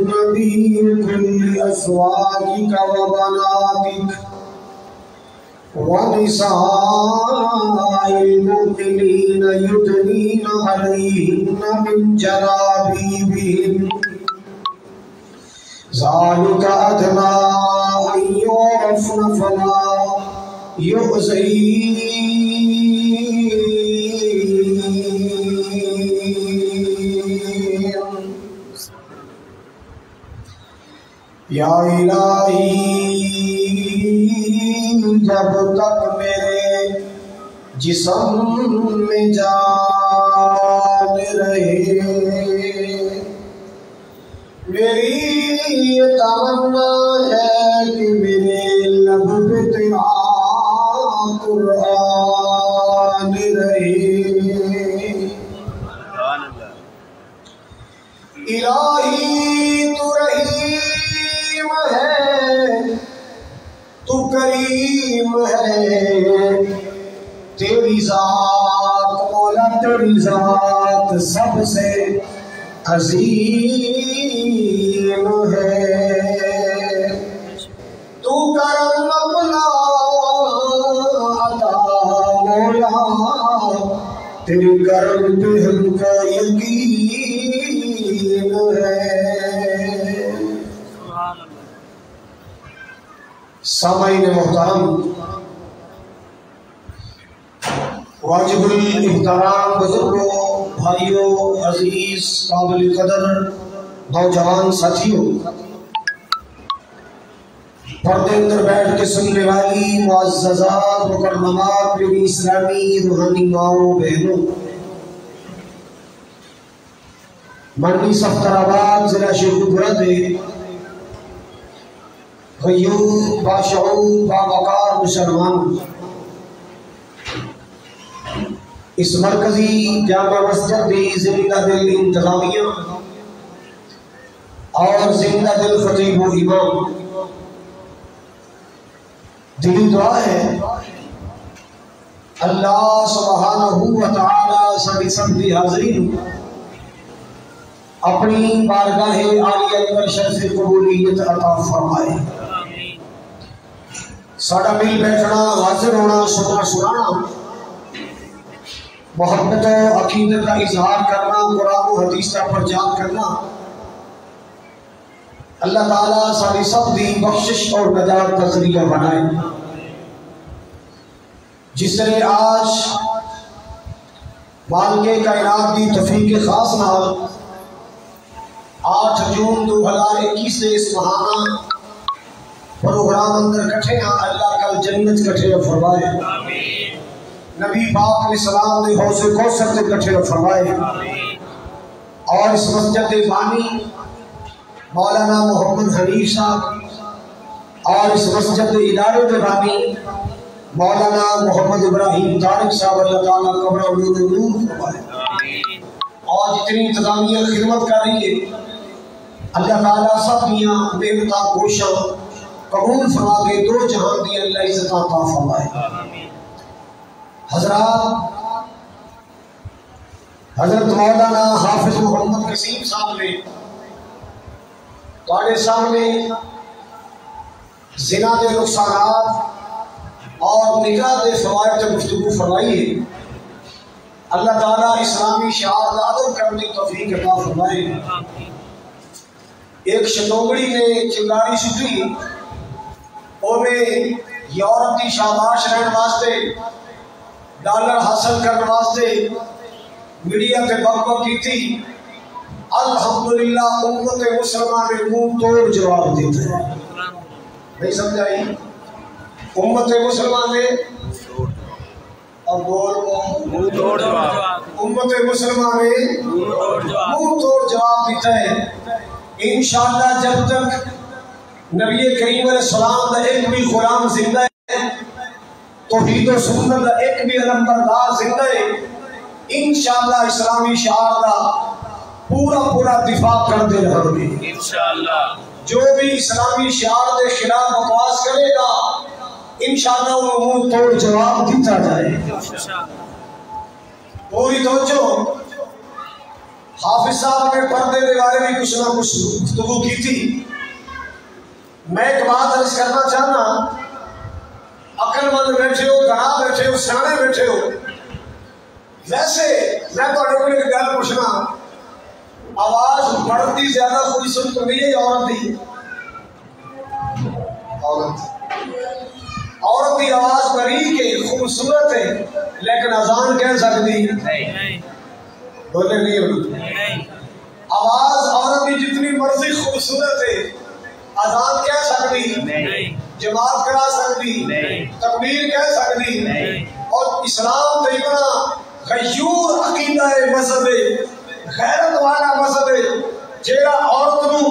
النبي كل أزواجك وبناتك ونساء المؤمنين يدنين عليهن من جلابيبهن ذلك أدنى أن يعرفن فلا يؤذين یا الہی جب تک میرے جسم میں جان رہے میری یہ تمنا ہے کہ میرے لب پہ تیرا قرآن رہے الہی تو رحیم ہے تو کریم ہے تیری ذات مولا تیری ذات سب سے عظیم ہے تو کرم اپنا عطا مولا تیرے کرم پہ ہم کا یقین ہے سامعین محترم واجب الاحترام بزرگوں بھائیوں عزیز قابل قدر نوجوان ساتھیوں پردے اندر بیٹھ کے سننے والی معززات مکرمات میری اسلامی روحانی ماؤں بہنوں منڈی صفدرآباد ضلع شیخوپورہ غیور باشعور باوقار مسلمان اس مرکزی جامع مسجد دی زندہ دل انتظامیہ اور زندہ دل خطیب و امام دلی دعا ہے اللہ سبحانہ و تعالی سبھی سبھی حاضرین اپنی بارگاہ عالیہ پر شرف قبولیت عطا فرمائے ساڑا مل بیٹھنا حاضر ہونا سننا سنانا محبت و عقیدت کا اظہار کرنا قرآن و حدیث کا پرچار کرنا اللہ تعالیٰ ساری سب دی بخشش اور نجات کا ذریعہ بنائے جس نے آج مالک کائنات دی توفیق خاص نال 8 جون 2021 سے اس ماہانہ پروگرام اندر کٹھے ہیں اللہ کل جنت کٹھے فرمائے نبی پاک علیہ السلام نے حوض کوثر سے کٹھے فرمائے اور اس مسجد بانی مولانا محمد حنیف صاحب اور اس مسجد ادارے کے بانی مولانا محمد ابراہیم طارق صاحب اللہ تعالیٰ قبر نور نور فرمائے اور جتنی انتظامیہ خدمت کر رہی ہے اللہ تعالیٰ سب دیاں محنتاں کوشاں قبول فرما کے دو جہان دی اللہ عزت عطا فرمائے حضرات حضرت مولانا حافظ محمد قسیم صاحب نے تواڈے سامنے زنا دے نقصانات اور نکاح دے فوائد سے گفتگو فرمائی ہے اللہ تعالیٰ اسلامی شعار کا ادب کرنے کی توفیق عطا فرمائے ایک شتونگڑی نے چنگاری سٹی اونے یورپ کی شاباش رہن واسطے ڈالر حاصل کرنے واسطے میڈیا پہ بک بک کی تھی الحمدللہ امت مسلمہ نے منہ توڑ جواب دیتا ہے نہیں سمجھائی امت مسلمہ نے اب بول منہ توڑ جواب امت مسلمہ نے منہ توڑ جواب دیتا ہے انشاءاللہ جب تک نبی کریم علیہ السلام دا ایک بھی غلام زندہ ہے توحید و سنت دا ایک بھی علمبردار زندہ ہے انشاءاللہ اسلامی شعار دا پورا دفاع کرتے رہو گے انشاءاللہ جو بھی اسلامی شعار دے خلاف بکواس کرے گا انشاءاللہ وہ منہ توڑ جواب دیتا جائے پوری توجہ حافظ صاحب نے پردے کے بارے میں کچھ نہ کچھ گفتگو کی تھی. میں ایک بات عرض کرنا چاہنا، عقل مند بیٹھے ہو، گھنا بیٹھے ہو، سیانے بیٹھے ہو، ویسے میں تھوڑے کو ایک گل پوچھنا، آواز بڑھتی زیادہ خوبصورت تو نہیں ہے عورت دی؟ عورت کی آواز باریک ہے، خوبصورت ہے، لیکن اذان کہہ سکتی بولے نہیں. آواز عورت کی جتنی مرضی خوبصورت ہے، اذان کہہ سکتی، جماعت کرا سکتی، تکبیر کہہ سکتی. اور اسلام تو اتنا غیور عقیدہ ہے، مذہب ہے، غیرت والا مذہب ہے، جیڑا عورت نو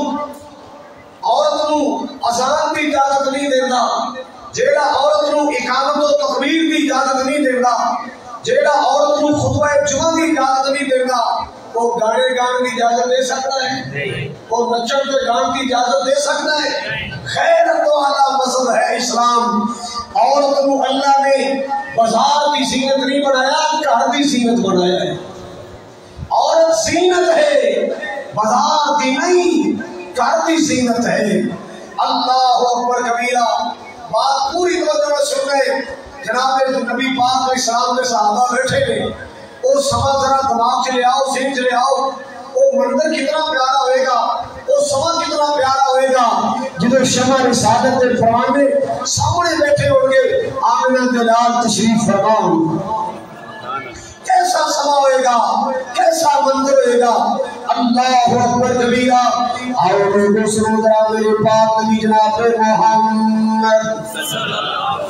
اذان کی اجازت نہیں دیتا، جیڑا عورت نو اقامت و تکبیر کی اجازت نہیں دیتا، جیڑا عورت نو خطبہ جمعہ کی اجازت نہیں دیتا. وہ گانے گان کی اجازت دے سکتا ہے؟ وہ نچن کے گان کی اجازت دے سکتا ہے؟ غیرت والا مذہب ہے اسلام. عورت کو اللہ نے بازار کی زینت نہیں بنایا، گھر کی زینت بنایا ہے. عورت زینت ہے، بازار کی نہیں، گھر کی زینت ہے. اللہ اکبر کبیرہ. بات پوری توجہ سن رہے جناب نبی پاک علیہ السلام کے صحابہ بیٹھے ہیں. وہ سما ذرا دماغ چ لے آؤ، ذہن چ لے آؤ، وہ منظر کتنا پیارا ہوئے گا، وہ سما کتنا پیارا ہوئے گا جدو شمع رسالت کے فرمانے سامنے بیٹھے ہوں گے آمنہ دلال تشریف فرمان. کیسا سما ہوئے گا، کیسا منظر ہوئے گا. اللہ اکبر کبیرہ. آؤ لوگوں سنو ذرا میرے پاک نبی جناب محمد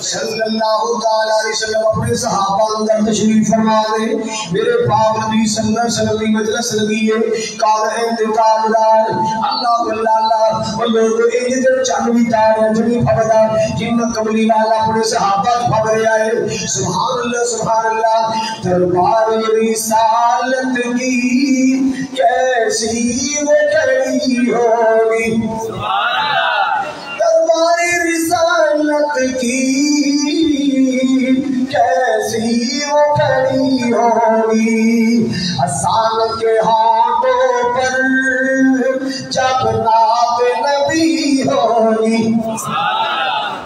صلی اللہ تعالی علیہ وسلم اپنے صحابہ اندر تشریف فرما دے. میرے پاک نبی صلی اللہ علیہ وسلم کی مجلس لگی ہے، کعبہ تاجدار اللہ اللہ. اور لوگ ایک دن چند بھی تارے جنی پھبدا جن کملی والا اپنے صحابہ پھب رہا ہے. سبحان اللہ سبحان اللہ. دربار رسالت کی کیسی وہ کھڑی ہوگی، دربار رسالت کی کیسی وہ کھڑی ہوگی. اذان کے ہاتھوں پر جب نعت نبی ہوگی.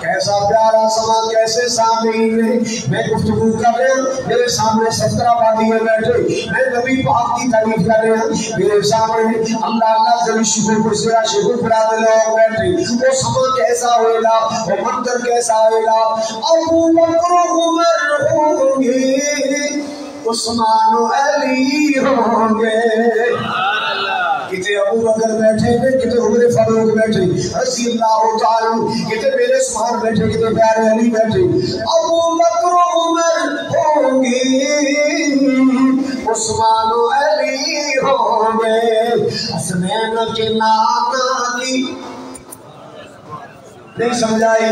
کیسا پیارا سما، کیسے سامعین ہے. میں گفتگو کر رہا ہوں، میرے سامنے سفدرآبادی میں بیٹھے، میں نبی پاک کی تعریف کر رہا ہوں. میرے سامنے اللہ اللہ ذل شکر کو سرا شکر فراد لوگ بیٹھے. وہ سما کیسا ہوئے گا، وہ منظر کیسا ہوئے گا. ابو بکر عمر ہوں گے، عثمان و علی ہوں گے. کتے ابو بکر بیٹھے ہیں، کتے عمر فاروق بیٹھے رضی اللہ تعالی، کتے میرے عثمان بیٹھے، کتے پیارے علی بیٹھے. ابو بکر عمر ہوں گے، عثمان و علی ہوں گے. حسنین کے نانا کی نہیں سمجھائی،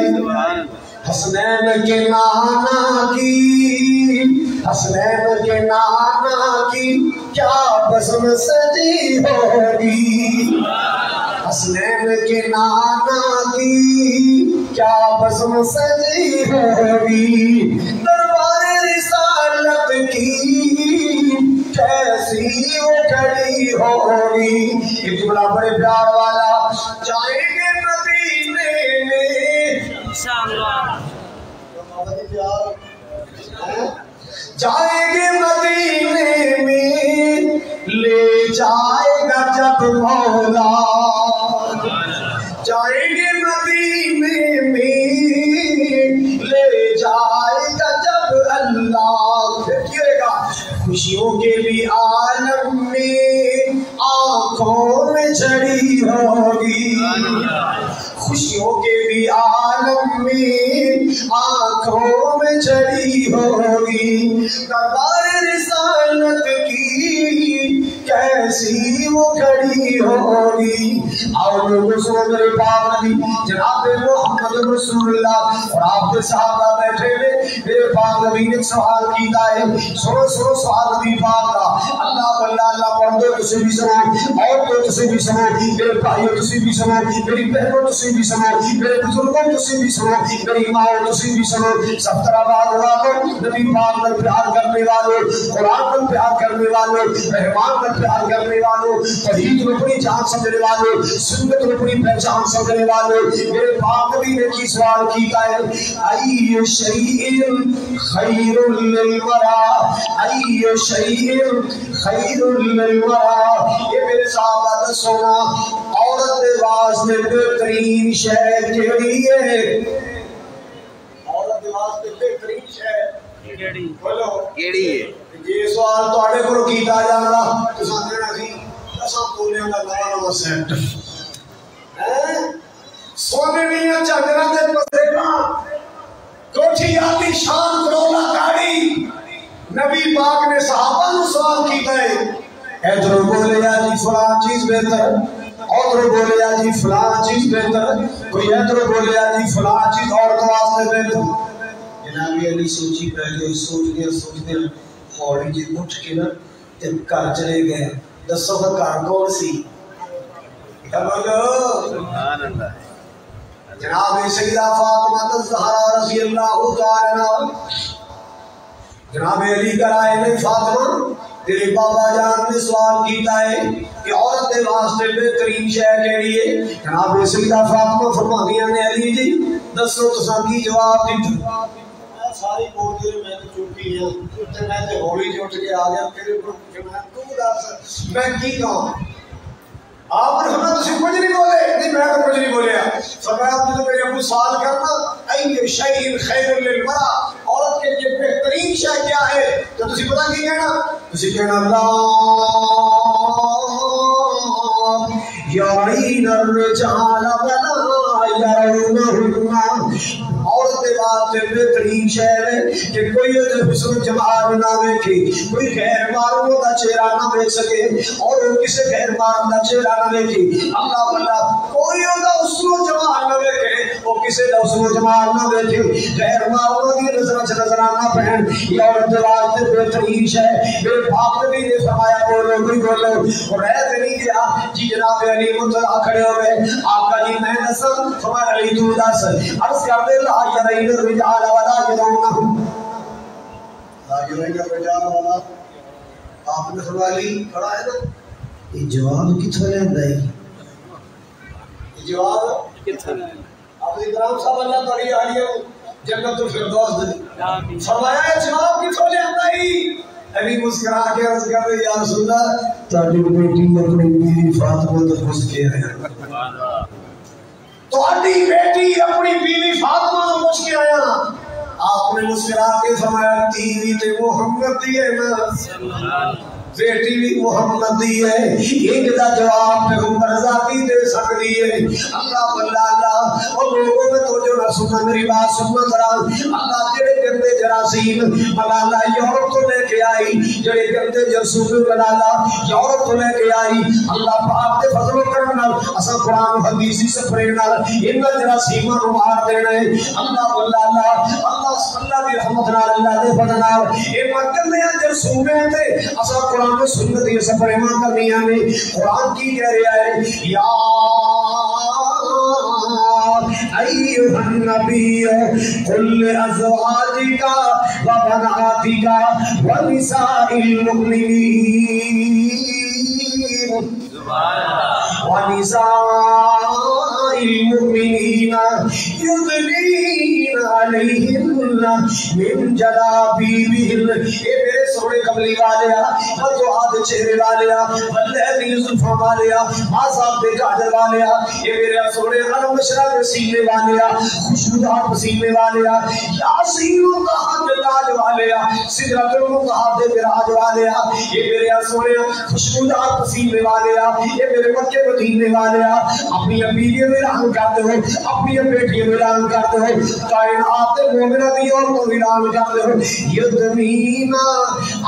حسنین کے نانا کی، حسنین کے نانا کی کیا بزم سجی ہوگی. حسنین کے نانا کی کیا بزم سجی ہوگی. دربار رسالت کی کیسی وہ کھڑی ہوگی. ایک جملہ بڑے پیار والا. جائیں گے مدینے میں انشاءاللہ، جائیں گے مدینے میں لے جائے گا جب مولا. جائیں گے مدینے میں لے جائے گا جب اللہ. کہے گا خوشیوں کے بھی عالم میں آنکھوں میں جھڑی ہوگی. خوشیوں کے بھی عالم میں آنکھوں میں جھڑی ہوگی. دربار رسالت کی کیسی وہ کھڑی ہوگی. اور لوگوں سنو میرے پاک نبی جناب محمد رسول اللہ اور آپ کے صحابہ بیٹھے ہوئے. میرے پاک نبی نے سوال کیتا ہے، سنو سنو سوال نبی پاک کا. اللہ اللہ اللہ پڑھ دو تسی بھی سنو، عورتوں تسی بھی سنو، میرے بھائیوں تسی بھی سنو، میری بہنوں تسی بھی سنو، میرے بزرگوں تسی بھی سنو، میری ماں تسی بھی سنو، سفترآباد والوں، نبی پاک پر پیار کرنے والوں، قرآن پر پیار کرنے والوں، رحمان پر پیار کرنے والوں، توحید کو اپنی جان سمجھنے والوں، سنت کو اپنی پہچان سمجھنے والوں، میرے پاک نبی نے کی سوال کیتا ہے ای شیء خیر للورا، ای شیء خیر للورا، یہ میرے صحابہ دسو نا عورت دے واسطے بہترین شے کیڑی ہے؟ عورت دے واسطے بہترین شے کیڑی؟ بولو کیڑی ہے؟ یہ سوال تواڈے کولوں کیتا جاندا تساں کہنا سی اساں بولیاں دا نواں سیٹ سونے نہیں چادر تے پسینا کوٹھی آتی شان کرولا کاری نبی پاک نے صحابہ نو سوال کیتا ہے ادھر بولیا جی فلاں چیز بہتر، ادھر بولیا جی فلاں چیز بہتر، کوئی ادھر بولیا جی فلاں چیز عورت واسطے بہتر۔ جناب علی سوچی پہلے سوچتے ہوڑی جی اٹھ کے نا تے گھر چلے گئے، دسو گھر کون سی؟ سبحان اللہ۔ جناب سیدہ فاطمہ الزہرا رضی اللہ تعالی عنہا جناب علی کر آئے نے فاطمہ تیرے بابا جان نے سوال کیتا ہے کہ عورت دے واسطے بہترین شے کیڑی ہے؟ جناب سیدہ فاطمہ فرماندیاں نے علی جی دسو تساں کی جواب دیتا؟ ساری بولدی میں تے چپی ہوں تے میں تے ہولی جٹ کے آ گیا تیرے کو میں تو دس میں کی کہوں؟ آپ نے فرمایا تسی کچھ نہیں بولے؟ نہیں میں تو کچھ نہیں بولیا۔ فرمایا آپ نے تو میرے ابو سوال کرنا ای شیء خیر للمرأة، عورت کے لیے بہترین شے کیا ہے؟ تو تسی پتہ کی کہنا؟ تسی کہنا لا یرین الرجال ولا یرونہن، عورت کے واسطے بہترین شے ہے کہ کوئی ادھر حسن جمال نہ دیکھے، کوئی غیر معلوم کا چہرہ نہ دیکھ سکے اور وہ کسی غیر معلوم کا چہرہ نہ دیکھے۔ اللہ اللہ کوئی ادھر حسن و جمال نہ دیکھے، وہ کسی کا حسن و جمال نہ دیکھے، غیر معلوم کی نظر نہ پہن، یہ عورت کے واسطے بہترین شے ہے۔ میرے باپ نبی نے فرمایا بولو کوئی بولو، اور رہتے نہیں گیا جی جناب علی مطلع کھڑے ہوئے آقا جی میں دساں؟ فرمایا علی تو دس، عرض کر دے لا یرین الرجال ولا یرونہم، لا یرین الرجال ولا، آپ نے فرمایا علی کھڑا ہے نا یہ جواب کتھوں لیندا ہے؟ یہ جواب کتھوں لیندا؟ آپ اکرام صاحب اللہ تعالی علیہ جنت الفردوس دے فرمایا یہ جواب کتھوں لیندا ہے؟ علی مسکرا کے عرض کر دے یا رسول اللہ تہاڈی بیٹی اپنی بیوی فاطمہ تو پوچھ کے آیا، تہاڈی بیٹی اپنی بیوی فاطمہ تو پوچھ کے آیا۔ آپ نے مسکرا کے فرمایا بیوی تے محمد دی ہے نا، بیٹی بھی محمد دی ہے، ایک دا جواب پیغمبر ذاتی دے سکتی ہے۔ اللہ اللہ اور لوگوں میں تو جو نہ سننا میری بات سننا ذرا، اللہ جڑے گندے جراثیم ملالا یورپ تو لے کے آئی، جڑے گندے جرثوم ملالا یورپ تو لے کے آئی، اللہ پاک دے فضل و کرم نال اساں قرآن و حدیث سپرے نال انہاں جراثیماں نو مار دینا ہے۔ اللہ اللہ دی رحمت نال اللہ دے فضل نال اے مکندے جرثوم تے اساں قرآن و سنت یہ سفر ایمان کرنیاں نے۔ قرآن کی کہہ رہا ہے یا ایوہ النبی قل ازواجک و بناتک و نساء المؤمنین و نساء المؤمنین یدنین علیہن من جلابیبہن، اے میرے سوڑے قبلی والیا، جو آدھ چہرے والیا، واللہدی زلفہ والیا، آزاد دے جاجر والیا، اے میرے سوڑے غرم شراب سینے والیا، خوشبودار پسینے والیا، یاسین و تحت تاج والیا، سدرت المتحد براج والیا، اے میرے سوڑے خوشبودار پسینے والیا، اے میرے مکہ مدینے والیا، اپنی بیوی میں رحم کرتے ہو، اپنی بیٹی میں رحم کرتے ہو، کائنات مومنہ دی اور تو رحم کرتے ہو، یدنین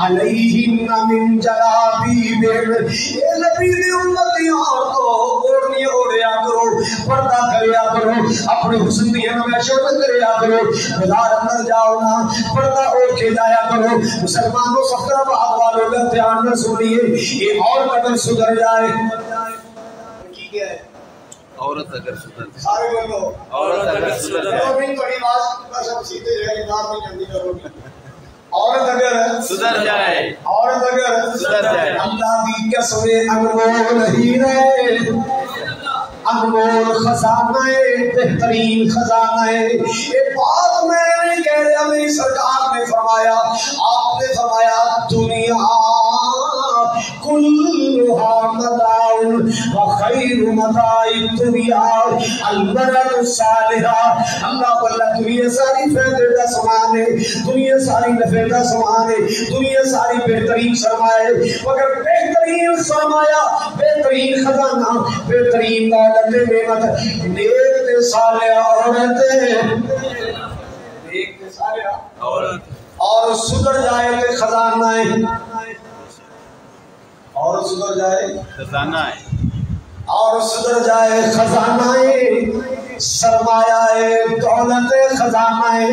علیہن من جلابیبہن، اے نبی دی امتی عورتوں اوڑھنی اوڑھیا کرو، پردہ کریا کرو، اپنے حسن دی نمائشوں میں کریا کرو، بازار اندر جاؤ نا پردہ اوڑھ کے جایا کرو۔ مسلمانوں صفدرآباد والوں کا دھیان نہ سنیے، یہ عورت اگر سدھر جائے کی کیا ہے؟ عورت اگر سدھر جائے، سارے بولو عورت اگر سدھر جائے، بڑی بات سب سیدھے رہے بات نہیں جلدی کرو گی۔ عورت اگر سدھر جائے، عورت اگر سدھر جائے، اللہ کی قسم انمول ہیرے، انمول خزانہ بہترین خزانہ ہے۔ یہ بات میں نہیں کہہ رہا، میری سرکار نے فرمایا، آپ نے فرمایا دنیا کلھا متاع وخیر متاع الدنیا المرأة الصالحہ۔ اللہ بلّہ دنیا ساری فائدے کا سامان ہے، دنیا ساری نفع کا سامان ہے، دنیا ساری بہترین سرمایہ ہے، مگر بہترین سرمایہ، بہترین خزانہ، بہترین دولت نعمت نیک صالحہ عورت ہے، نیک صالحہ عورت اور سدھر جائے تو خزانہ ہے، اور سدھر جائے خزانہ ہے، اور سدھر جائے خزانہ ہے، سرمایہ ہے، دولت خزانہ ہے۔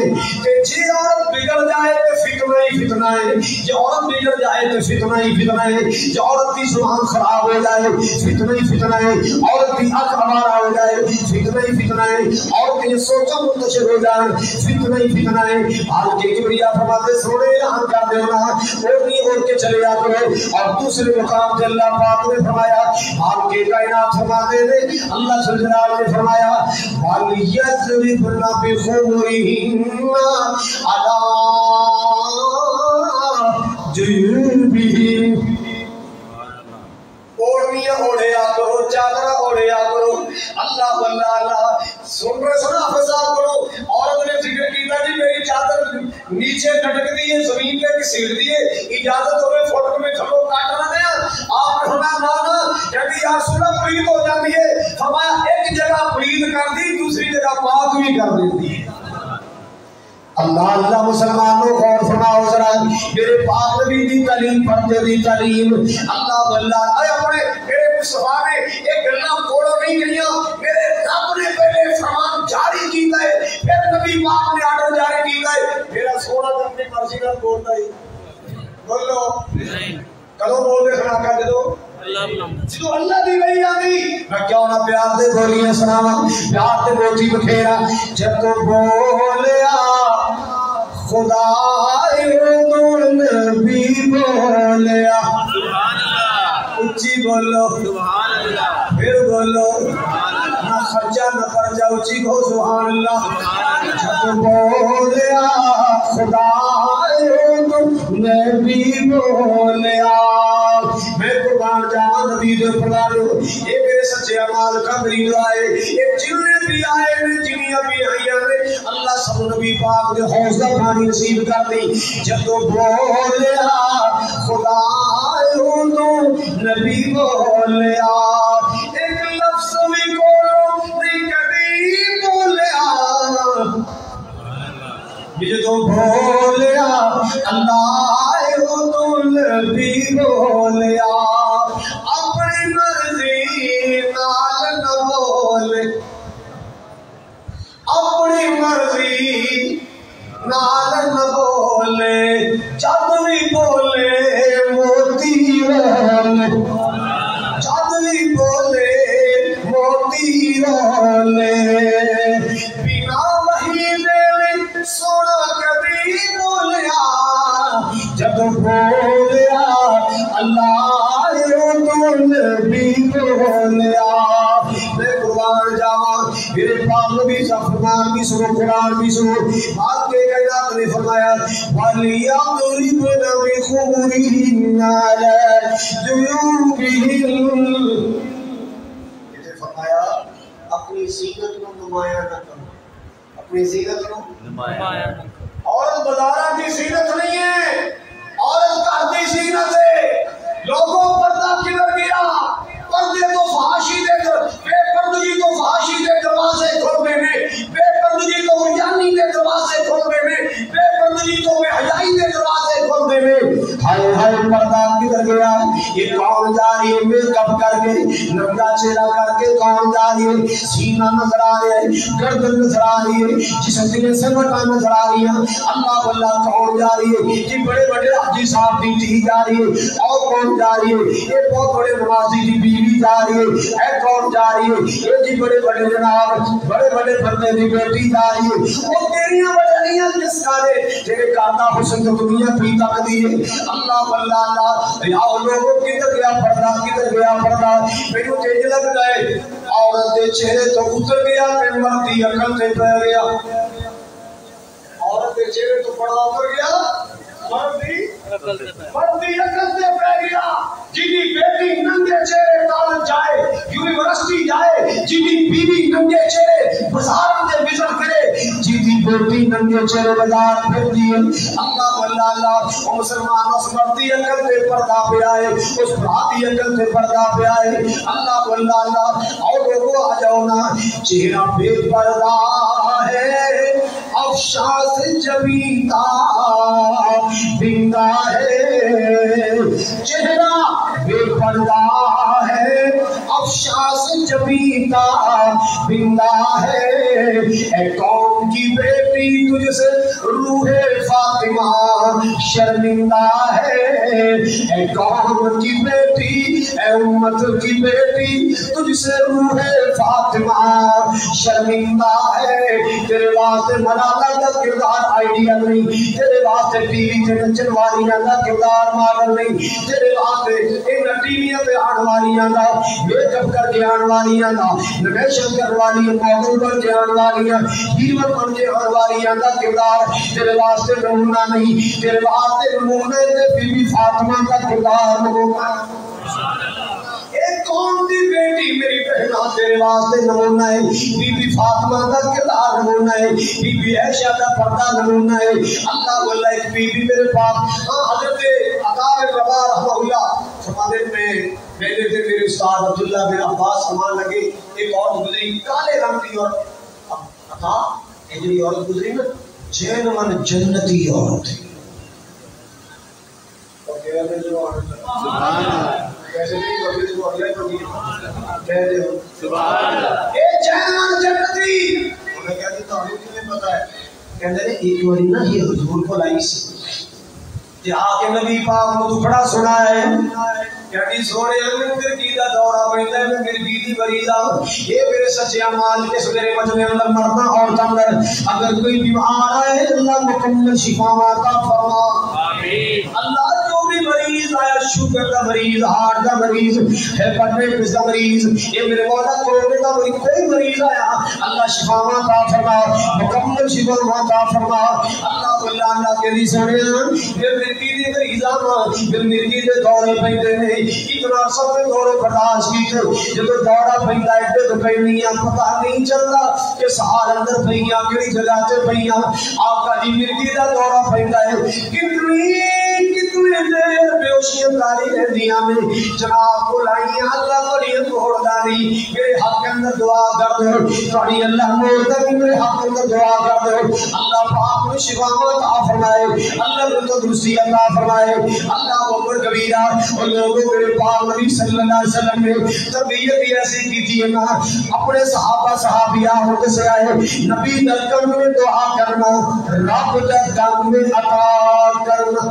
کہ جی عورت بگڑ جائے تو فتنہ ہی فتنہ ہے، جو عورت بگڑ جائے تو فتنہ ہی فتنہ ہے، جو عورت کی زبان خراب ہو جائے فتنہ ہی فتنہ ہے، عورت کی آنکھ ہمارا ہو جائے فتنہ ہی فتنہ ہے، عورت کی سوچا منتشر ہو جائے فتنہ ہی فتنہ ہے۔ حال کے کبریا فرماتے سونے یہاں کر دینا اور نہیں اور کے چلے جا کرو۔ اور دوسرے مقام پہ اللہ پاک نے فرمایا، حال کے کائنات فرماتے نے اللہ صلی اللہ علیہ وسلم نے فرمایا وَلْيَضْرِبْنَ بِخُمُرِهِنَّ عَلَىٰ جُيُوبِهِنَّ، اوڑھنیاں اوڑھیا کرو، چادرہ اوڑھیا کرو۔ اللہ واللہ اللہ سن رہے سنا حفظات کرو۔ عورت نے ذکر کیتا جی میری چادر نیچے لٹک دی ہے، زمین پہ گھسیٹ دی ہے، اجازت ہوئے فوٹو میں کھڑو کاٹ نہ دیا۔ آپ نے فرمایا نہ کہتی یا رسول اللہ پلید ہو جاتی ہے۔ فرمایا ایک جگہ پلید کر دی، دوسری جگہ پاک بھی کر دیتی ہے۔ اللہ اللہ مسلمانوں غور فرماؤ ذرا، میرے پاک نبی دی تعلیم پڑھتے دی تعلیم اللہ اللہ اے اپنے میرے مصطفیٰ نے ایک گلا کوڑا نہیں کہیا، میرے رب نے پہلے فرمان جاری کیتا ہے، پھر نبی پاک نے آرڈر جاری کیتا ہے، میرا سونا تو اپنی مرضی کا بولتا ہی بولو کدو بول دے سنا کر دو جدو اللہ دی وحی آگئی میں کیوں نہ پیار دے بولیاں سناواں، پیار دے موتی بکھیرا جب تو بولیا خدا نبی بولیا، اچھی بولو سبحان اللہ، پھر بولو نہ خرچہ نہ خرچہ، اچھی کو سبحان اللہ۔ جب بولیا خدا نبی بولیا، میں قربان جاواں نبی دے پڑھالو، یہ میرے سچے اعمال کا میری دعا ہے۔ یہ جننے بھی آئے نے جنیاں بھی آئیاں نے اللہ سب نبی پاک دے حوض دا پانی نصیب کر دی۔ جب بولیا خدا نبی بولیا، ایک لفظ بھی کولو نہیں کبھی بولیا، جدو بولیا اللہ نبی بولیا، اپنی مرضی نال نہ بولے، اپنی مرضی نال نہ بولے، جب بھی بولے موتی رولے، جب بھی بولے موتی رولے، بنا وحی دے سونا کبھی بولیا، جب بولیا اللہ نبی بولیا۔ میں قربان جاواں میرے پاک نبی کا فرمان بھی سنو، قرآن بھی سنو۔ بات کے کائنات نے فرمایا وَلْيَضْرِبْنَ بِخُمُرِهِنَّ عَلَىٰ جُيُوبِهِنَّ، یہ فرمایا اپنی زینت کو نمایاں نہ کرو، اپنی زینت کو نمایاں نہ کرو۔ عورت بازاراں کی زینت نہیں ہے، عورت گھر کی زینت ہے۔ لوگوں پردہ کدھر گیا؟ پردے تو فحاشی دے بے پردگی تو فحاشی دے دروازے کھولنے میں، بے پردگی تو یعنی دے دروازے کھولنے میں، بے پردگی تو بے حیائی دے دروازے کھولنے میں۔ ہائے ہائے پردہ کدھر گیا؟ گیا یہ کون جا رہی ہے میک اپ کر کے ننگا چہرہ کر کے کون جا رہی ہے سینہ نظر آ رہا ہے گردن نظر آ رہی ہے جسم کے سمٹا نظر آ رہی ہے اللہ واللہ کون جا رہی ہے کہ بڑے بڑے حاجی صاحب کی دھی جا رہی ہے اور کون جا رہی ہے یہ بہت بڑے نمازی کی بیوی جا رہی ہے اے کون جا رہی ہے یہ جی بڑے بڑے جناب بڑے بڑے بندے کی بیٹی جا رہی ہے اور تیریاں بڑیاں جس کارے تیرے کاتا حسن تو دنیا پی تک دی ہے اللہ واللہ اللہ یا لوگوں کدھر گیا پردہ کدھر گیا پردہ میرے تیج لگ گئے عورت کے چہرے تو اتر گیا پھر مردی عقل سے پہ گیا عورت کے چہرے تو پڑا اتر گیا مردی عقل سے پہ گیا جنی بیٹی ننگے چہرے کالج جائے یونیورسٹی جائے جنی بیوی ننگے چہرے بازار میں وزٹ کرے جنی بیٹی ننگے چہرے بازار پھر دیے اللہ واللہ اللہ وہ مسلمان اس مردی عقل سے پردہ پہ آئے اس بھاتی عقل سے پردہ پہ آئے اللہ واللہ اللہ اور لوگوں آ جاؤ نا چہرہ بے پردہ ہے افشا سے جبیتا بندہ ہے چہرہ بے پردہ ہے افشا سے جبیتا بندہ ہے اے قوم کی بیٹی تجھ سے روح فاطمہ شرمندہ ہے اے قوم کی بیٹی اے امت کی بیٹی تجھ سے روح فاطمہ شرمندہ ہے تیرے واسطے ملالہ کا کردار آئیڈیا نہیں تیرے واسطے ٹی وی تے نچن والیاں دا کردار ماڈل نہیں تیرے واسطے ان ٹیویاں تے آن والیاں دا میک اپ کر کے آن والیاں دا نویشن کر والیاں موضوع بن کے آن والیاں ہیرو بن کے آن والیاں دا کردار تیرے واسطے نمونہ نہیں تیرے واسطے نمونہ تے بی بی فاطمہ کا کردار نمونہ ایک قوم دی بیٹی میری بہنا تیرے واسطے نمونہ ہے بی بی فاطمہ دا کردار نمونہ ہے بی بی عائشہ دا پردہ نمونہ ہے اللہ واللہ ایک بی بی میرے پاس حضرت عطا ربا رحمہ اللہ فرماتے میں میرے تھے میرے استاد عبداللہ بن عباس فرمان لگے ایک عورت گزری کالے رنگ کی اور عطا ایک جنی عورت گزری نا جین من جنتی عورت تھی سبحان اللہ کیسے نہیں کبھی اس کو اگلے کو کہہ دے ہو سبحان اللہ اے جہنم جنتی انہیں کہا کہ تعلیم تمہیں پتا ہے کہنے نے ایک باری نا یہ حضور کو لائی سی کہ آکے نبی پاک کو دکھڑا سنا ہے کہنی سوڑے ہمیں مرگی دا دورہ پہنتا ہے میں مرگی دی مریضہ یہ میرے سچے عمال کے سمیرے مجمع اندر مرنا اور تندر اگر کوئی بیمار آئے اللہ مکمل شفا عطا فرما آمین اللہ جو بھی مریض آیا شوگر کا مریض ہارٹ کا مریض ہیپاٹائٹس کا مریض یہ میرے مولا کورونا کا مریض کوئی مریض آیا اللہ شفا عطا فرما مکمل شفا عطا فرما اللہ واللہ اللہ کے لیے سنے یہ مرگی دی مریضہ پھر مرگی دے دورے پہنتے ہیں اتنا سب نے دورے برداشت کی تھے جب دورہ پہنتا ہے تو پہنیاں پتہ نہیں چلتا کہ سہار اندر پہنیاں کڑی جگہ سے پہنیاں آقا جی مرگی دا دورہ پہنتا ہے کتنی دیر بیوشیاں داری رہدیاں میں جناب کو لائیاں اللہ بڑی توڑ داری میرے حق کے اندر دعا کر دو توڑی اللہ موردہ بھی میرے حق کے اندر دعا کر دو اللہ پاک نے شفا عطا فرمائے اللہ نے تو درستی عطا فرمائے اللہ اکبر کبیرہ اور لوگوں میرے پاک نبی صلی اللہ علیہ وسلم نے تربیت ایسی کی تھی نا اپنے صحابہ صحابیہ ہوتے سے آئے نبی دلکم میں دعا کرنا رب دلکم میں عطا کرنا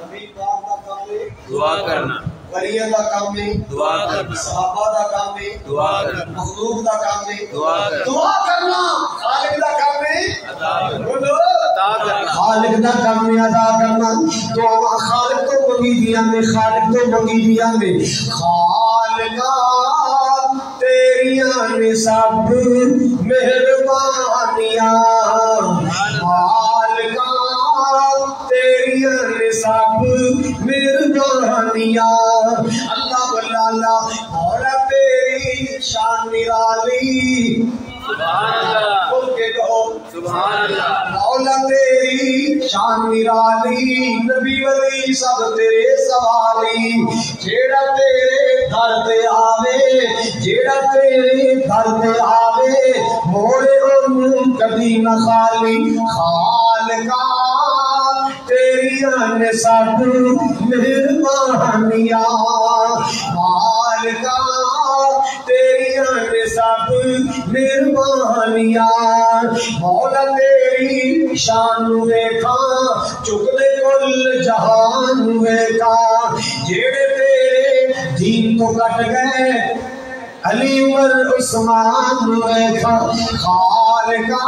نبی پاک کا کام ہے دعا کرنا ولیہ دا کام ہے دعا کرنا صحابہ دا کام ہے دعا کرنا مخلوق دا کام ہے دعا کرنا دعا کرنا خالق دا کام ہے عطا کرنا خالق دا کام ہے عطا کرنا دعا خالق تو منگی دیا میں خالق تو منگی دیا میں خالقہ تیریاں نے سب مہربانیاں خالقہ تیریاں نے سب مہربانیاں اللہ واللہ اللہ مولا تیری شان نرالی سبحان اللہ بول کے کہو سبحان اللہ مولا تیری شان نرالی نبی ولی سب تیرے سوالی جیڑا تیرے در تے آوے جیڑا تیرے در تے آوے موڑے ان کبھی نہ خالی خالقہ تیری تیریاں نے سب مہربانیاں مالکا تیریاں نے سب مہربانیاں مولا تیری شان ویکھا چکلے کل جہان ویکھا جیڑے تیرے دین تو کٹ گئے علی عمر عثمان ویکھا خالقا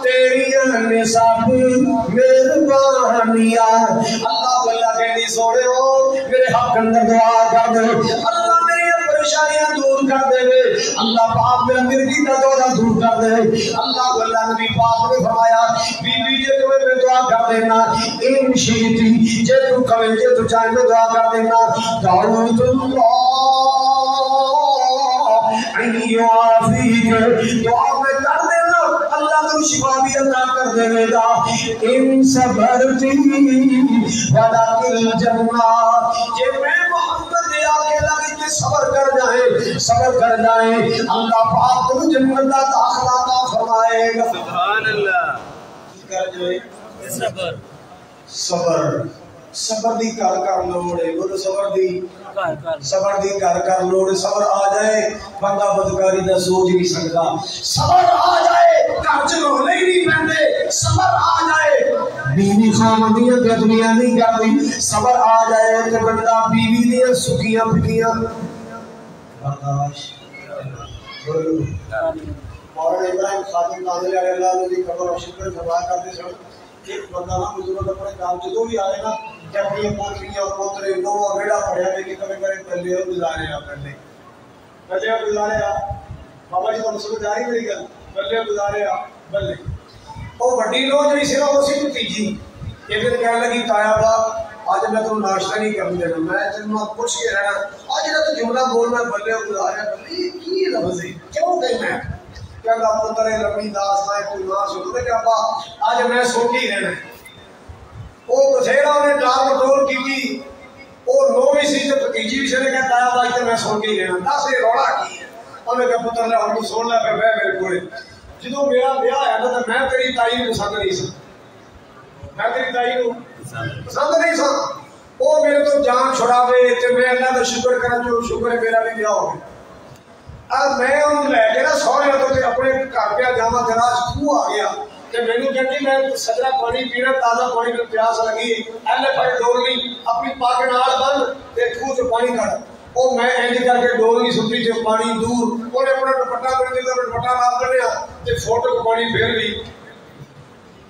تیریاں نے سب مہربانیاں اللہ اللہ کہنی سوڑے ہو میرے حق اندر دعا کر دے اللہ میری پریشانیاں دور کر دے اللہ پاک میرا مرگی کا دورہ دور کر دے اللہ اللہ نبی پاک نے فرمایا بی بی جے تمہیں میں دعا کر دینا ان شیطی جے تو کہیں جے تو چاہے میں دعا کر دینا دعوت اللہ دعا میں کر دینا اللہ تو شفا بھی عطا کر دے گا ان صبرتی ولکل جنہ جے میں محمد دے آگے لگی تے صبر کر جائیں اللہ پاک تو جنت دا داخلہ عطا فرمائے گا سبحان اللہ کر جو صبر صبر دی کر لوڑے بولو صبر دی کر لوڑے صبر آ جائے بندہ بدکاری دا سوچ نہیں سکتا صبر آ جائے گھر چ رولے ہی نہیں پہنتے صبر آ جائے بیوی خامدیاں گدمیاں نہیں کرتی صبر آ جائے تو بندہ بیوی دیا سکیاں پکیاں برداشت مولانا ابراہیم خاتم تانزل علیہ اللہ کی قبر و شکر فرما کرتے سن ایک بندہ نہ بزرگ اپنے کام جدو بھی آئے نا کہ اپنی پوتریاں اور پوترے نوہ بیڑا پڑھیا میں کہ کبھی کرے پہلے ہو گزارے پہلے گزارے بابا جی تو مسئلہ جاری میری گل پہلے گزارے پہلے وہ بڑی لوگ جی سیوا وہ سی بھتیجی یہ پھر کہنے لگی تایا با آج میں تم ناشتہ نہیں کرنے دینا میں تمہیں پوچھ کے رہنا آج نہ تو جملہ بولنا بلے گزارے بلے کی لفظ ہے کیوں کہنا ہے کیا کہ پتر ربی داس میں کوئی نہ سکتے کہ ابا آج میں سوٹی رہنا وہ بسیرا انہیں ڈال مٹول کی تھی وہ نویں سی تو بھتیجی بھی سے کہتا ہے بھائی تو میں سوٹی رہنا دس یہ روڑا کی ہے انہیں کہا پتر نے ہم کو سن لیا پھر میں میرے کوڑے جدو میرا بیاہ ہے نا تو میں تیری تائی کو پسند نہیں سا میں تیری تائی کو پسند نہیں سا وہ میرے تو جان چھڑاوے تو میں اللہ کا شکر کرنا جو شکر ہے میرا بھی بیاہ ہو گیا اب میں انہوں لے کے نا سوڑے تو اپنے گھر پہ جاما دراز کھو آ گیا کہ میں نے کہتی میں سجرا پانی پینا تازہ پانی میں پیاس لگی اہلے پائی ڈولنی اپنی پاک نال بند تے کھو سے پانی کھڑا وہ میں اینج کر کے ڈولنی سنتی جو پانی دور انہیں اپنا دوپٹہ بن دیا دوپٹہ نال کریا تے فوٹو کو پانی پھیر لی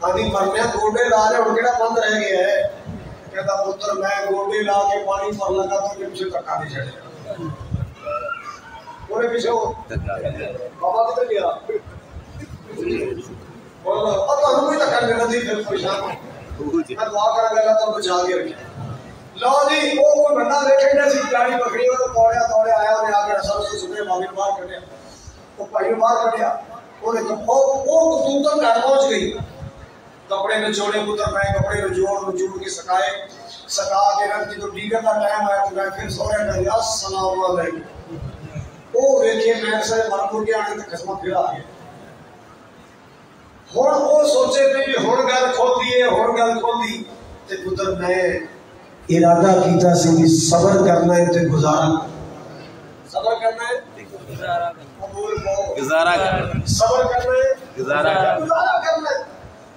آدھی مرنے گوڈے لا رہے ان کیڑا بند رہ گیا ہے کہتا پتر میں گوڈے لا کے پانی پر لگا تو کہ مجھے تکا نہیں چڑھے پورے پیچھے ہو بابا کدھر گیا اور تو ہم کوئی تک کرنے لگی پھر پریشان میں دعا کر گیا تو بچا کے رکھے لو جی وہ کوئی بندہ دیکھے گا سی گاڑی پکڑی ہو تو دوڑے آیا انہیں آ کے سب سے سنے مامی باہر کٹیا وہ بھائی باہر کٹیا وہ کتوتر گھر پہنچ گئی کپڑے میں چھوڑے پتر میں کپڑے میں جوڑ کے سکا کے رکھ دی تو ڈیگر کا ٹائم آیا تو میں پھر سوڑے کر دیا السلام علیکم وہ دیکھیے میں سے مرپور کے آنے تک قسمت پھر آ گیا ہون وہ سوچے تھے کہ ہون گل کھول دی تے پتر میں ارادہ کیتا سی کہ صبر کرنا ہے تے گزارا صبر کرنا ہے گزارا صبر کرنا ہے گزارا کرنا ہے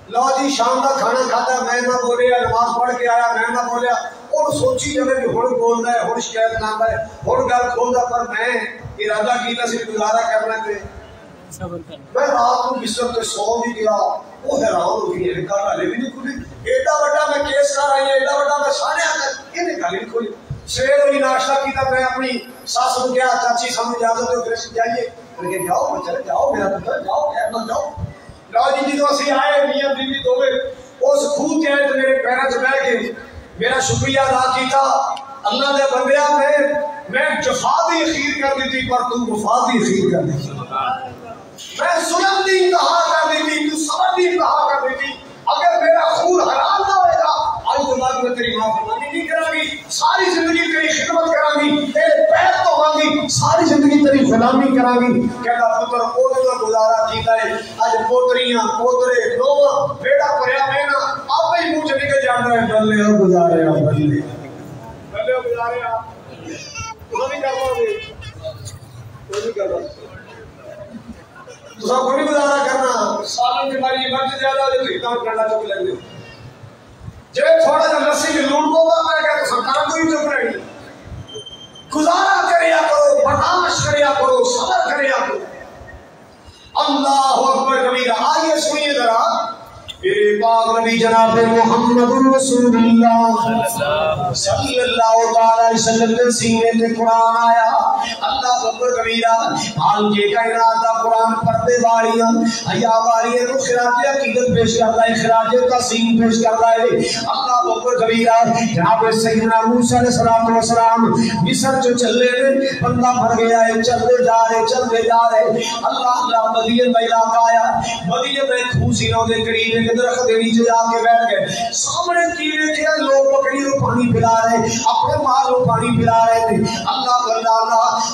لو جی شام کا کھانا کھاتا میں نہ بولیا نماز پڑھ کے آیا میں نہ بولیا اور سوچی جب کہ ہن بولنا ہے ہن شکایت نہ ہے ہن گل کھولدا پر میں ارادہ کیتا سی گزارا کرنا تے صبر کرنا میں رات کو بستر تے سو بھی گیا وہ حیران ہو گئی ہے کل ہلے بھی نہیں کھلی ایڈا بڑا میں کیس کر آئی ایڈا بڑا میں سارے آ یہ گل نہیں کھلی سویر ہوئی ناشتہ کیتا میں اپنی ساس کو کیا چاچی سامنے اجازت دو پھر جائیے میں کہ جاؤ چلے جاؤ میرا پتر جاؤ خیر نہ جاؤ لو جی جدو اسی آئے میاں بیوی دوویں اس خوہ تے آئے تو میرے پیراں چ بیٹھ کے میرا شکریہ ادا کیتا اللہ دے بندیا میں جفا دی اخیر کر دیتی پر تو وفا دی اخیر کر دیتی میں ظلم دی انتہا کر دیتی تو صبر دی انتہا کر دیتی اگر میرا خون حلال نہ ہوئے گا آج کے بعد میں تیری ماں فرمانی نہیں کرا گی ساری زندگی تیری خدمت کرا گی تیرے پیر تو گی ساری زندگی تیری غلامی کرا گی کہتا پتر پوتر گزارا کیتا ہے آج پوتریاں پوترے نوواں بیڑا پریا میں نا آپ ہی منہ چ نکل جا آتا ہے بلے ہو گزارے آپ بلے ہو گزارے آپ تو نہیں کر رہا ہوں تو نہیں کر رہا تو سب کو نہیں گزارا کرنا سالن کی باری مرض زیادہ ہو تو اتنا کرنا چک لیں گے جب تھوڑا جا لسی کی لوٹ کو گا میں کہتا سرکار کو ہی چک رہی گزارا کریا کرو برداشت کریا کرو صبر کریا کرو اللہ اکبر کبیرہ آئیے سنیے ذرا میرے پاک نبی جناب محمد رسول اللہ صلی اللہ تعالی وسلم کے سینے تے قرآن آیا اللہ اکبر کبیرہ حال کے کائنات دا قرآن پردے والیاں حیا والیاں کو خراج عقیدت پیش کرتا ہے خراج تسلیم پیش کرتا ہے اللہ اکبر کبیرہ جناب سیدنا موسیٰ علیہ السلام مصر جو چلے نے بندہ مر گیا ہے چلتے جا رہے اللہ مدین کا علاقہ آیا مدین میں خوشیوں کے قریب ایک درخت کے نیچے جا کے بیٹھ گئے سامنے کیڑے کیا لوگ بکری کو پانی پلا رہے اپنے مال کو پانی پلا رہے تھے اللہ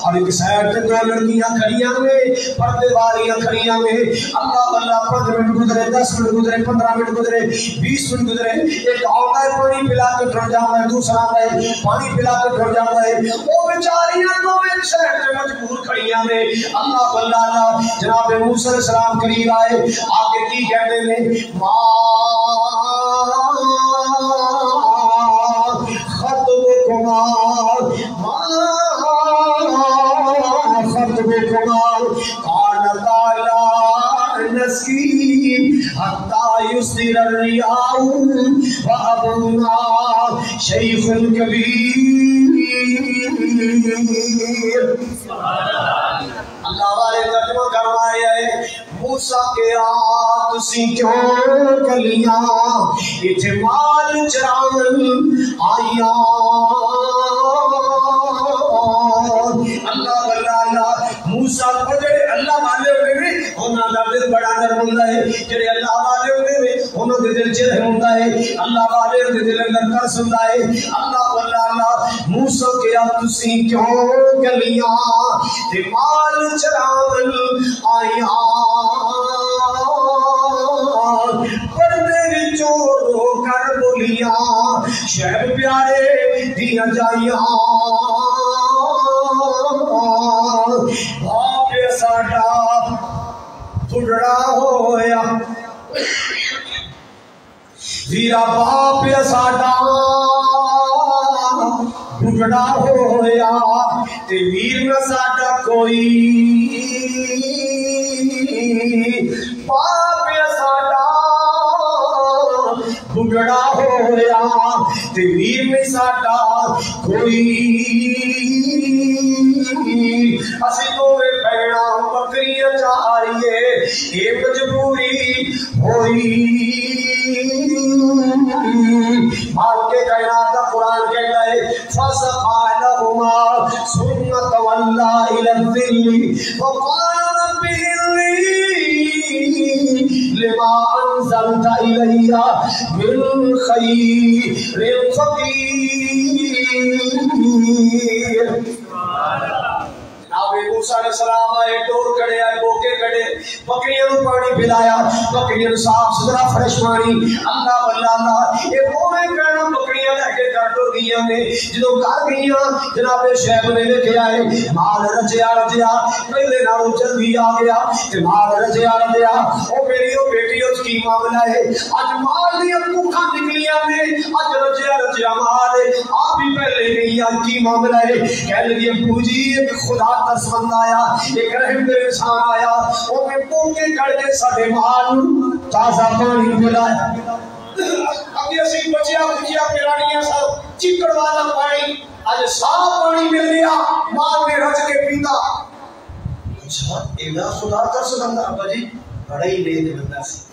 اور ایک سائڈ پہ دو لڑکیاں کھڑیاں میں پردے والیاں کھڑیاں میں اللہ 5 منٹ گزرے 10 منٹ گزرے 15 منٹ گزرے 20 منٹ گزرے ایک آتا ہے پانی پلا کے ٹر جاتا ہے دوسرا آتا ہے پانی پلا کے ٹر جاتا ہے وہ بیچاریاں تو ایک سائڈ پہ مجبور کھڑیاں میں اللہ جناب موسیٰ علیہ السلام قریب آئے آگے کی کہتے ہیں شیخ کبیر اللہ والے ترجمہ کروایا ہے موسیٰ کے تسی کیوں کلیاں اتھے مال چران آئیاں اللہ موسیٰ کو جڑے اللہ والے ہوئے میں انہاں دا دل بڑا نرم ہوندا ہے جڑے اللہ والے ہوئے میں انہاں دے دل چ رحم ہوندا ہے اللہ والے دے دل اندر ترس ہوندا ہے اللہ موسیٰ کے تسی کیوں کلیاں تے مال چران آئیاں پردے وچوں رو کر بولیاں شہر پیارے دیاں جائیاں باپ ساڈا بڑھڑا ہویا ویرا باپ ساڈا بڑھڑا ہویا تے ویر نہ ساڈا کوئی باپ ساڈا بڑھڑا ہویا تے ویر نہیں ساڈا کوئی اسی دوے بھیڑاں بکریاں چاریے یہ مجبوری ہوئی مال کے کائنات قرآن کہتا ہے فَسَقَى لَهُمَا ثُمَّ تَوَلَّى إِلَى الظِّلِّ وَقَالَ رَبِّ إِنِّي لِمَا أَنزَلْتَ إِلَيَّ مِنْ خَيْرٍ فَقِيرٌ جناب موسیٰ علیہ السلام آئے ڈور کڑے آئے بوکے کڑے بکریوں کو پانی پلایا بکریوں صاف ستھرا فریش پانی اللہ یہ مومن کہنا بکریاں لے کے گھر ٹر گئیاں نے جدوں گھر گئیاں جناب شیخ نے لے کے آئے مال رجیا پہلے نالوں جلدی آ گیا تے مال رجیا او میری او بیٹی اس کی معاملہ ہے اج مال دی بھوکاں نکلیاں نے اج رجیا مال آپ ہی پہلے گئی اج کی معاملہ ہے کہہ لگی ابو جی خدا ترس مند آیا ایک رحم دے انسان آیا وہ میں پوکے کر کے ساڑے مال تازہ پانی پلایا ابھی اسی بچیا پلانیاں سب چکڑ والا پانی آج صاف پانی مل گیا مال میں رج کے پیتا اچھا اینا خدا ترس مند ابا جی بڑا ہی نیک بندہ سی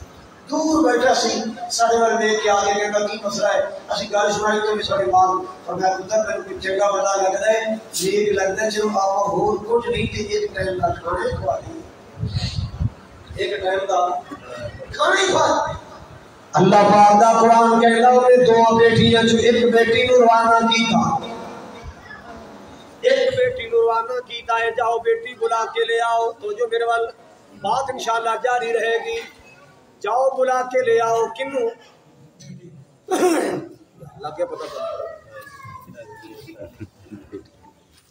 دور بیٹھا سی ساڑے والے دیکھ کے آگے کہتا کی مسئلہ ہے اسی گاڑی سنائی تو بھی ساڑے مال اور میں کتر میں کچھ جگہ بنا لگتا ہے نیک لگتا ہے جو آپا ہور کچھ نہیں تھے ایک ٹائم کا کھانے کھوا دی ایک ٹائم کا کھانے کھوا اللہ پاک دا قرآن کہتا انہیں دو بیٹیاں جو ایک بیٹی نو روانہ کیتا ہے جاؤ بیٹی بلا کے لے آؤ تو جو میرے وال بات انشاءاللہ جاری رہے گی جاؤ بلا کے لے آؤ کنو لگ گیا پتہ چلا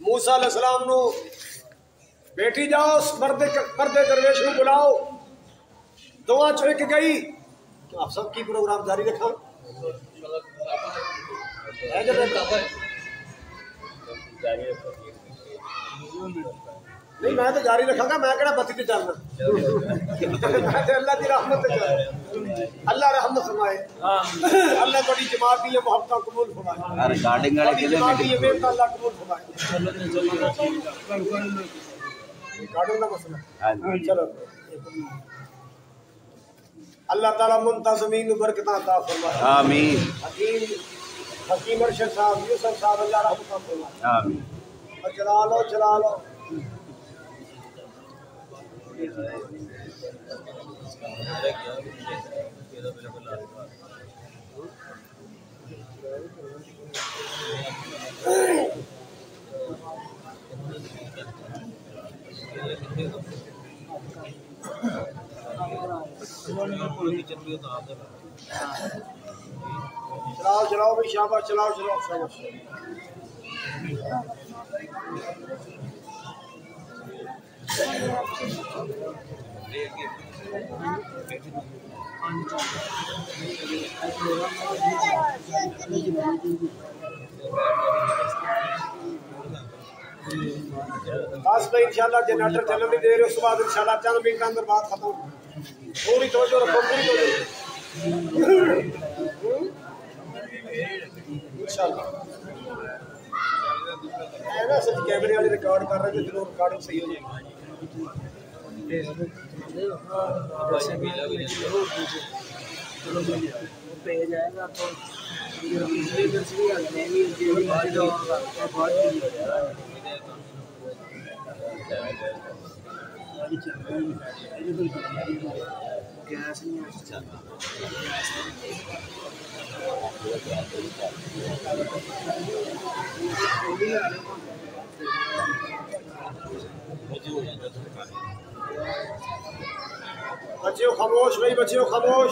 موسیٰ علیہ السلام نو بیٹی جاؤ اس مرد درویش کو بلاؤ دعا چوک گئی تو آپ سب کی پروگرام جاری رکھا ہے جب نہیں میں تو جاری رکھا گا میں کہنا بتی تے چلنا میں تے اللہ دی رحمت تے چلنا اللہ رحمت فرمائے اللہ بڑی جماعت دی محبت قبول فرمائے ریکارڈنگ والے بڑی جماعت دی محبت اللہ قبول فرمائے ریکارڈنگ دا مسئلہ چلو اللہ تعالی منتظمین کو برکتاں عطا فرمائے آمین حکیم ارشد صاحب یوسف صاحب اللہ رحمت فرمائے آمین اور چلا لو چلاؤ بھائی شاباش چلاؤ شاباش بس بھائی انشاءاللہ جنریٹر چلنے نہیں دے رہے اس کے بعد انشاءاللہ چند منٹ کے اندر بات ختم پوری توجہ رکھو پوری توجہ انشاءاللہ ایسا سچ کیمرے والے ریکارڈ کر رہے تھے ضرور ریکارڈنگ صحیح ہو جائے پیج آئے گا تو گیس نہیں بچیوں خاموش بھائی بچیوں خاموش